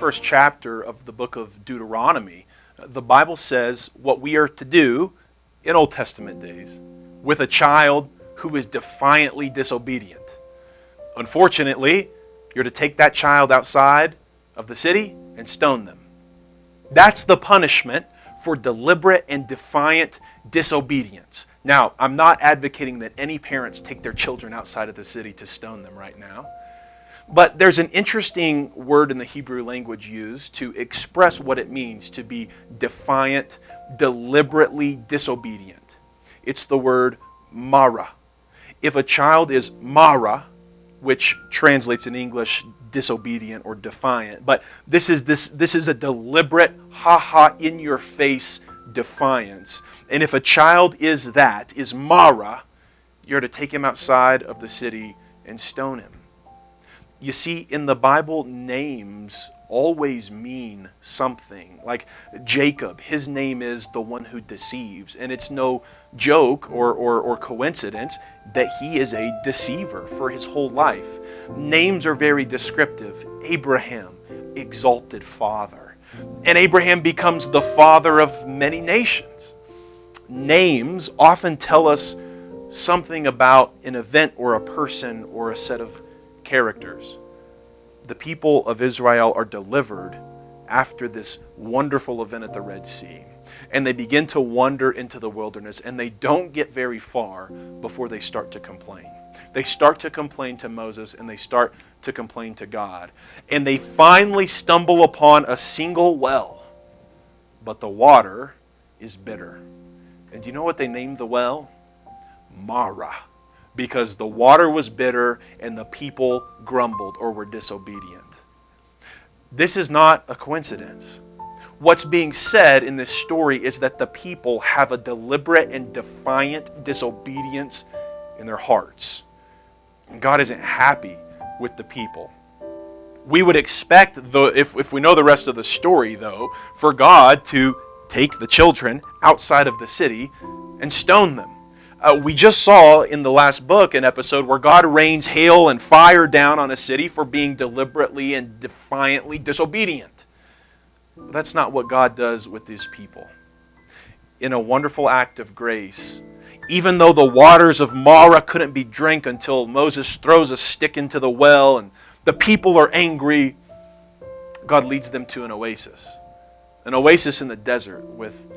21st chapter of the book of Deuteronomy, the Bible says what we are to do in Old Testament days with a child who is defiantly disobedient. Unfortunately, you're to take that child outside of the city and stone them. That's the punishment for deliberate and defiant disobedience. Now, I'm not advocating that any parents take their children outside of the city to stone them right now. But there's an interesting word in the Hebrew language used to express what it means to be defiant, deliberately disobedient. It's the word mara. If a child is mara, which translates in English disobedient or defiant, but this is a deliberate, in your face defiance. And if a child is mara, you're to take him outside of the city and stone him. You see, in the Bible, names always mean something. Like Jacob, his name is the one who deceives. And it's no joke or coincidence that he is a deceiver for his whole life. Names are very descriptive. Abraham, exalted father. And Abraham becomes the father of many nations. Names often tell us something about an event or a person or a set of characters. The people of Israel are delivered after this wonderful event at the Red Sea. And they begin to wander into the wilderness, and they don't get very far before they start to complain. They start to complain to Moses, and they start to complain to God. And they finally stumble upon a single well, but the water is bitter. And do you know what they named the well? Mara. Because the water was bitter and the people grumbled or were disobedient. This is not a coincidence. What's being said in this story is that the people have a deliberate and defiant disobedience in their hearts. And God isn't happy with the people. We would expect, if we know the rest of the story, though, for God to take the children outside of the city and stone them. We just saw in the last book an episode where God rains hail and fire down on a city for being deliberately and defiantly disobedient. But that's not what God does with His people. In a wonderful act of grace, even though the waters of Mara couldn't be drank until Moses throws a stick into the well and the people are angry, God leads them to an oasis. An oasis in the desert with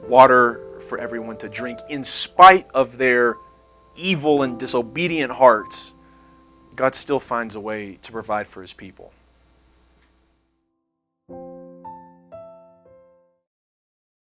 water for everyone to drink. In spite of their evil and disobedient hearts, God still finds a way to provide for His people.